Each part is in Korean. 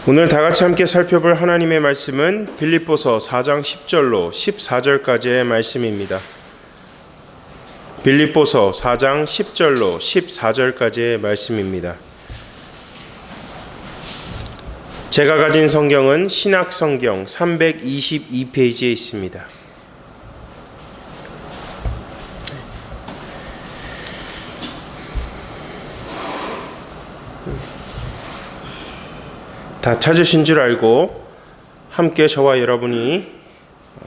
오늘 다 같이 함께 살펴볼 하나님의 말씀은 빌립보서 4장 10절로 14절까지의 말씀입니다. 빌립보서 4장 10절로 14절까지의 말씀입니다. 제가 가진 성경은 신약성경 322페이지에 있습니다. 다 찾으신 줄 알고 함께 저와 여러분이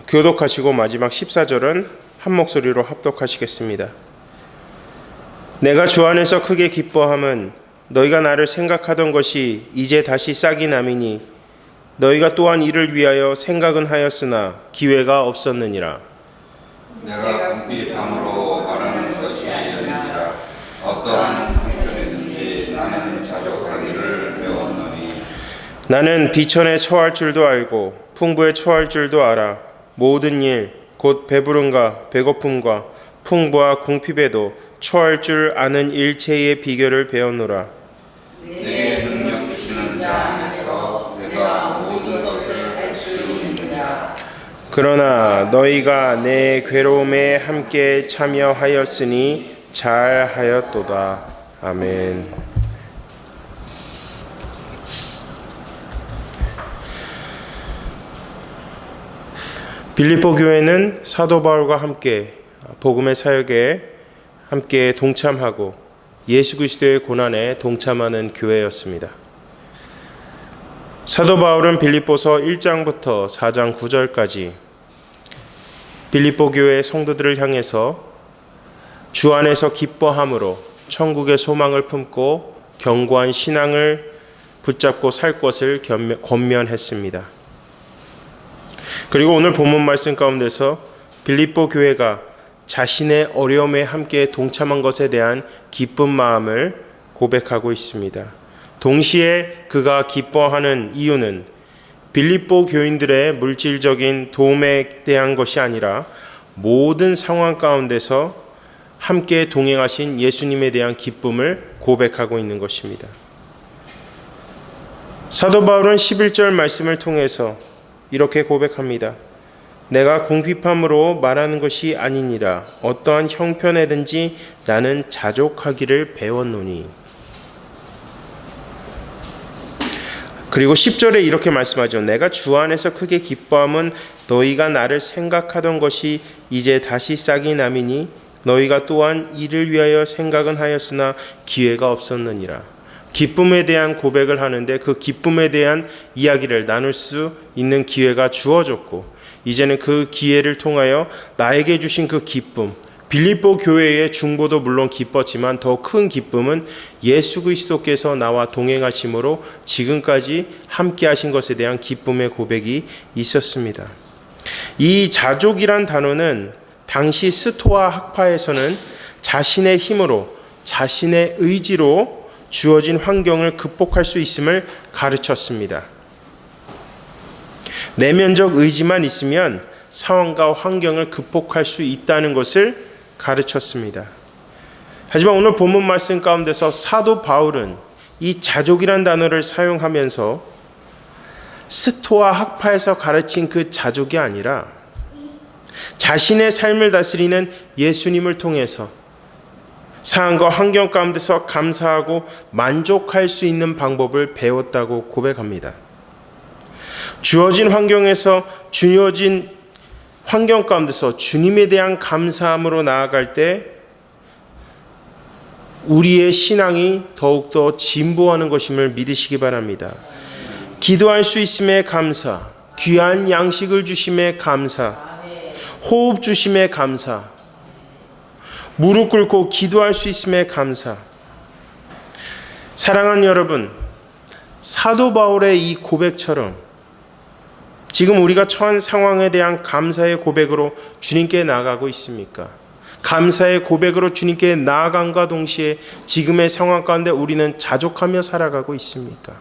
교독하시고 마지막 14절은 한 목소리로 합독하시겠습니다. 내가 주 안에서 크게 기뻐함은 너희가 나를 생각하던 것이 이제 다시 싹이 남이니 너희가 또한 이를 위하여 생각은 하였으나 기회가 없었느니라. 내가 궁핍함으로 말하는 것이 아니라 어떠한 형편이든지 나는 자족하기를 배웠노니 나는 비천에 처할 줄도 알고 풍부에 처할 줄도 알아. 모든 일 곧 배부름과 배고픔과 풍부와 궁핍에도 처할 줄 아는 일체의 비결을 배웠노라. 내게 능력 주시는 자 안에서 내가 모든 것을 할 수 있느니라. 그러나 너희가 내 괴로움에 함께 참여하였으니 잘하였도다. 아멘. 빌립보 교회는 사도 바울과 함께 복음의 사역에 함께 동참하고 예수 그리스도의 고난에 동참하는 교회였습니다. 사도 바울은 빌립보서 1장부터 4장 9절까지 빌립보 교회 성도들을 향해서 주 안에서 기뻐함으로 천국의 소망을 품고 견고한 신앙을 붙잡고 살 것을 권면했습니다. 그리고 오늘 본문 말씀 가운데서 빌립보 교회가 자신의 어려움에 함께 동참한 것에 대한 기쁜 마음을 고백하고 있습니다. 동시에 그가 기뻐하는 이유는 빌립보 교인들의 물질적인 도움에 대한 것이 아니라 모든 상황 가운데서 함께 동행하신 예수님에 대한 기쁨을 고백하고 있는 것입니다. 사도 바울은 11절 말씀을 통해서 이렇게 고백합니다. 내가 궁핍함으로 말하는 것이 아니니라 어떠한 형편에든지 나는 자족하기를 배웠노니. 그리고 10절에 이렇게 말씀하죠. 내가 주 안에서 크게 기뻐함은 너희가 나를 생각하던 것이 이제 다시 싹이 남이니 너희가 또한 이를 위하여 생각은 하였으나 기회가 없었느니라. 기쁨에 대한 고백을 하는데 그 기쁨에 대한 이야기를 나눌 수 있는 기회가 주어졌고 이제는 그 기회를 통하여 나에게 주신 그 기쁨, 빌립보 교회의 중보도 물론 기뻤지만 더 큰 기쁨은 예수 그리스도께서 나와 동행하심으로 지금까지 함께 하신 것에 대한 기쁨의 고백이 있었습니다. 이 자족이란 단어는 당시 스토아 학파에서는 자신의 힘으로 자신의 의지로 주어진 환경을 극복할 수 있음을 가르쳤습니다. 내면적 의지만 있으면 상황과 환경을 극복할 수 있다는 것을 가르쳤습니다. 하지만 오늘 본문 말씀 가운데서 사도 바울은 이 자족이란 단어를 사용하면서 스토아 학파에서 가르친 그 자족이 아니라 자신의 삶을 다스리는 예수님을 통해서 상황과 환경 가운데서 감사하고 만족할 수 있는 방법을 배웠다고 고백합니다. 주어진 환경에서 주어진 환경 가운데서 주님에 대한 감사함으로 나아갈 때 우리의 신앙이 더욱더 진보하는 것임을 믿으시기 바랍니다. 기도할 수 있음에 감사, 귀한 양식을 주심에 감사, 호흡 주심에 감사, 무릎 꿇고 기도할 수 있음에 감사. 사랑하는 여러분, 사도 바울의 이 고백처럼 지금 우리가 처한 상황에 대한 감사의 고백으로 주님께 나아가고 있습니까? 감사의 고백으로 주님께 나아간과 동시에 지금의 상황 가운데 우리는 자족하며 살아가고 있습니까?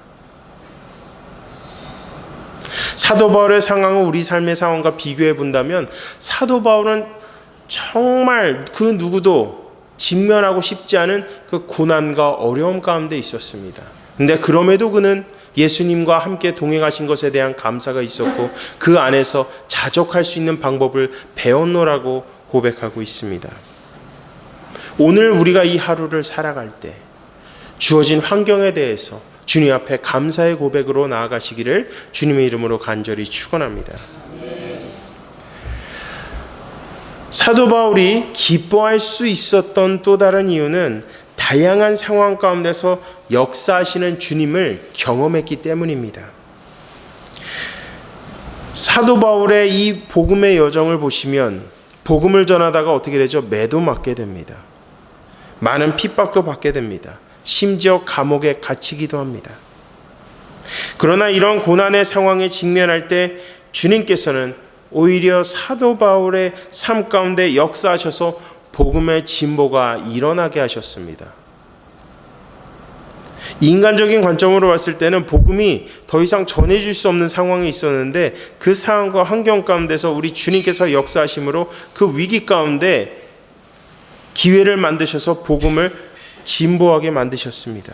사도 바울의 상황을 우리 삶의 상황과 비교해 본다면 사도 바울은 정말 그 누구도 직면하고 싶지 않은 그 고난과 어려움 가운데 있었습니다. 근데 그럼에도 그는 예수님과 함께 동행하신 것에 대한 감사가 있었고 그 안에서 자족할 수 있는 방법을 배웠노라고 고백하고 있습니다. 오늘 우리가 이 하루를 살아갈 때 주어진 환경에 대해서 주님 앞에 감사의 고백으로 나아가시기를 주님의 이름으로 간절히 축원합니다. 사도 바울이 기뻐할 수 있었던 또 다른 이유는 다양한 상황 가운데서 역사하시는 주님을 경험했기 때문입니다. 사도 바울의 이 복음의 여정을 보시면 복음을 전하다가 어떻게 되죠? 매도 맞게 됩니다. 많은 핍박도 받게 됩니다. 심지어 감옥에 갇히기도 합니다. 그러나 이런 고난의 상황에 직면할 때 주님께서는 오히려 사도 바울의 삶 가운데 역사하셔서 복음의 진보가 일어나게 하셨습니다. 인간적인 관점으로 봤을 때는 복음이 더 이상 전해질 수 없는 상황이 있었는데 그 상황과 환경 가운데서 우리 주님께서 역사하심으로 그 위기 가운데 기회를 만드셔서 복음을 진보하게 만드셨습니다.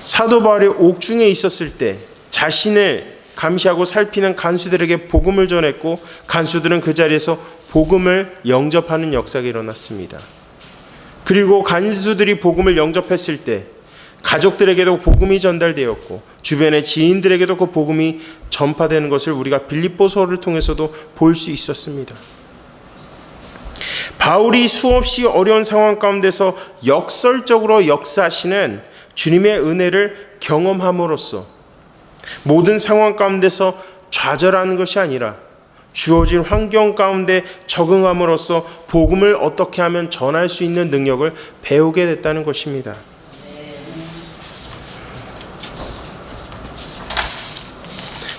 사도 바울이 옥중에 있었을 때 자신을 감시하고 살피는 간수들에게 복음을 전했고 간수들은 그 자리에서 복음을 영접하는 역사가 일어났습니다. 그리고 간수들이 복음을 영접했을 때 가족들에게도 복음이 전달되었고 주변의 지인들에게도 그 복음이 전파되는 것을 우리가 빌립보서를 통해서도 볼 수 있었습니다. 바울이 수없이 어려운 상황 가운데서 역설적으로 역사하시는 주님의 은혜를 경험함으로써 모든 상황 가운데서 좌절하는 것이 아니라 주어진 환경 가운데 적응함으로써 복음을 어떻게 하면 전할 수 있는 능력을 배우게 됐다는 것입니다.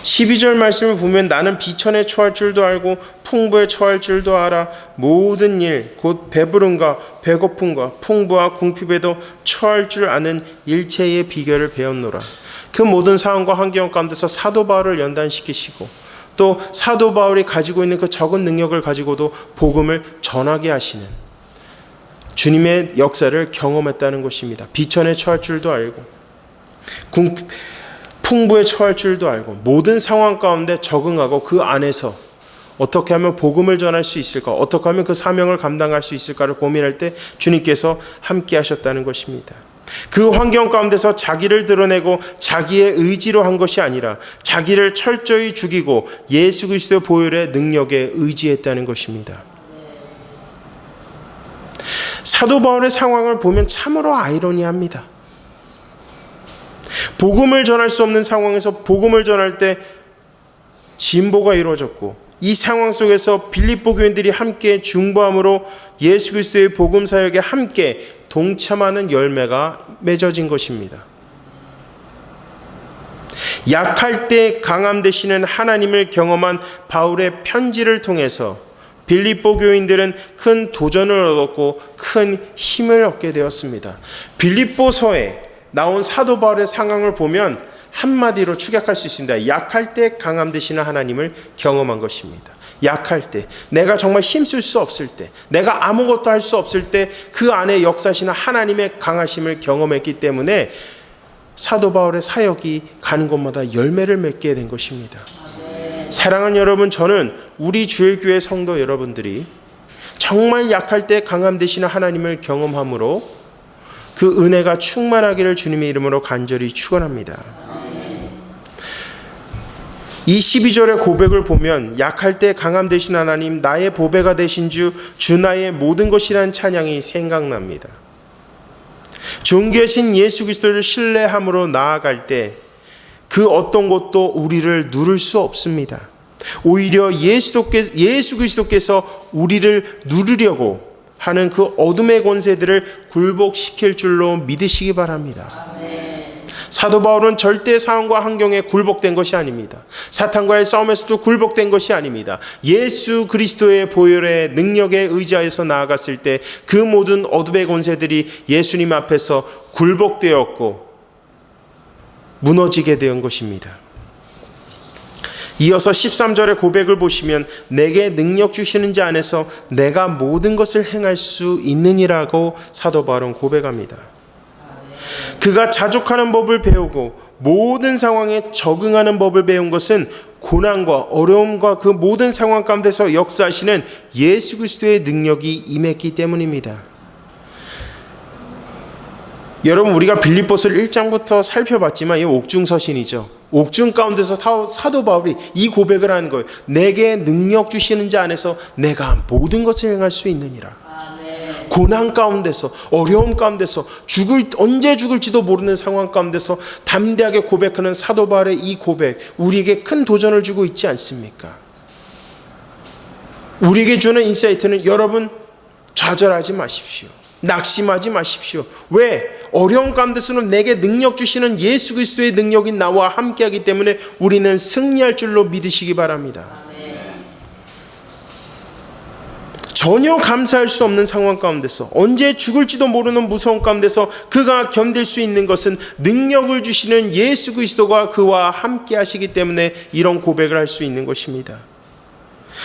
12절 말씀을 보면 나는 비천에 처할 줄도 알고 풍부에 처할 줄도 알아 모든 일 곧 배부름과 배고픔과 풍부와 궁핍에도 처할 줄 아는 일체의 비결을 배웠노라. 그 모든 상황과 환경 가운데서 사도 바울을 연단시키시고 또 사도 바울이 가지고 있는 그 적은 능력을 가지고도 복음을 전하게 하시는 주님의 역사를 경험했다는 것입니다. 비천에 처할 줄도 알고 풍부에 처할 줄도 알고 모든 상황 가운데 적응하고 그 안에서 어떻게 하면 복음을 전할 수 있을까, 어떻게 하면 그 사명을 감당할 수 있을까를 고민할 때 주님께서 함께 하셨다는 것입니다. 그 환경 가운데서 자기를 드러내고 자기의 의지로 한 것이 아니라 자기를 철저히 죽이고 예수 그리스도의 보혈의 능력에 의지했다는 것입니다. 사도 바울의 상황을 보면 참으로 아이러니합니다. 복음을 전할 수 없는 상황에서 복음을 전할 때 진보가 이루어졌고 이 상황 속에서 빌립보 교인들이 함께 중보함으로 예수 그리스도의 복음 사역에 함께 동참하는 열매가 맺어진 것입니다. 약할 때 강함 되시는 하나님을 경험한 바울의 편지를 통해서 빌립보 교인들은 큰 도전을 얻었고 큰 힘을 얻게 되었습니다. 빌립보서에 나온 사도 바울의 상황을 보면 한마디로 축약할 수 있습니다. 약할 때 강함 되시는 하나님을 경험한 것입니다. 약할 때, 내가 정말 힘쓸 수 없을 때, 내가 아무것도 할 수 없을 때 그 안에 역사하시는 하나님의 강하심을 경험했기 때문에 사도 바울의 사역이 가는 곳마다 열매를 맺게 된 것입니다. 사랑하는 여러분, 저는 우리 주일교회 성도 여러분들이 정말 약할 때 강함 되시는 하나님을 경험함으로 그 은혜가 충만하기를 주님의 이름으로 간절히 축원합니다. 이 12절의 고백을 보면 약할 때 강함 되신 하나님 나의 보배가 되신 주 나의 모든 것이라는 찬양이 생각납니다. 존귀하신 예수 그리스도를 신뢰함으로 나아갈 때 그 어떤 것도 우리를 누를 수 없습니다. 오히려 예수 그리스도께서 우리를 누르려고 하는 그 어둠의 권세들을 굴복시킬 줄로 믿으시기 바랍니다. 사도 바울은 절대 상황과 환경에 굴복된 것이 아닙니다. 사탄과의 싸움에서도 굴복된 것이 아닙니다. 예수 그리스도의 보혈의 능력에 의지하여서 나아갔을 때 그 모든 어둠의 권세들이 예수님 앞에서 굴복되었고 무너지게 된 것입니다. 이어서 13절의 고백을 보시면 내게 능력 주시는 자 안에서 내가 모든 것을 행할 수 있느니라고 사도 바울은 고백합니다. 그가 자족하는 법을 배우고 모든 상황에 적응하는 법을 배운 것은 고난과 어려움과 그 모든 상황 가운데서 역사하시는 예수 그리스도의 능력이 임했기 때문입니다. 여러분, 우리가 빌립보서를 1장부터 살펴봤지만 이 옥중서신이죠. 옥중 가운데서 사도 바울이 이 고백을 하는 거예요. 내게 능력 주시는 자 안에서 내가 모든 것을 행할 수 있느니라. 아멘. 고난 가운데서, 어려움 가운데서, 언제 죽을지도 모르는 상황 가운데서 담대하게 고백하는 사도 바울의 이 고백, 우리에게 큰 도전을 주고 있지 않습니까? 우리에게 주는 인사이트는, 여러분 좌절하지 마십시오. 낙심하지 마십시오. 왜? 어려운 가운데서는 내게 능력 주시는 예수 그리스도의 능력이 나와 함께하기 때문에 우리는 승리할 줄로 믿으시기 바랍니다. 전혀 감사할 수 없는 상황 가운데서, 언제 죽을지도 모르는 무서운 가운데서 그가 견딜 수 있는 것은 능력을 주시는 예수 그리스도가 그와 함께 하시기 때문에 이런 고백을 할 수 있는 것입니다.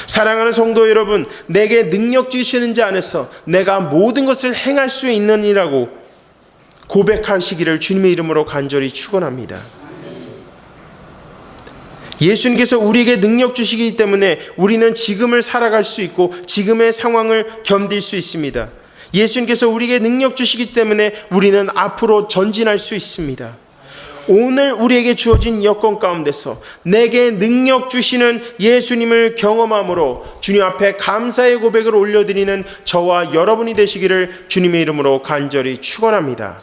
사랑하는 성도 여러분, 내게 능력 주시는 자 안에서 내가 모든 것을 행할 수 있느니라고 고백하시기를 주님의 이름으로 간절히 축원합니다. 예수님께서 우리에게 능력 주시기 때문에 우리는 지금을 살아갈 수 있고 지금의 상황을 견딜 수 있습니다. 예수님께서 우리에게 능력 주시기 때문에 우리는 앞으로 전진할 수 있습니다. 오늘 우리에게 주어진 여건 가운데서 내게 능력 주시는 예수님을 경험함으로 주님 앞에 감사의 고백을 올려드리는 저와 여러분이 되시기를 주님의 이름으로 간절히 축원합니다.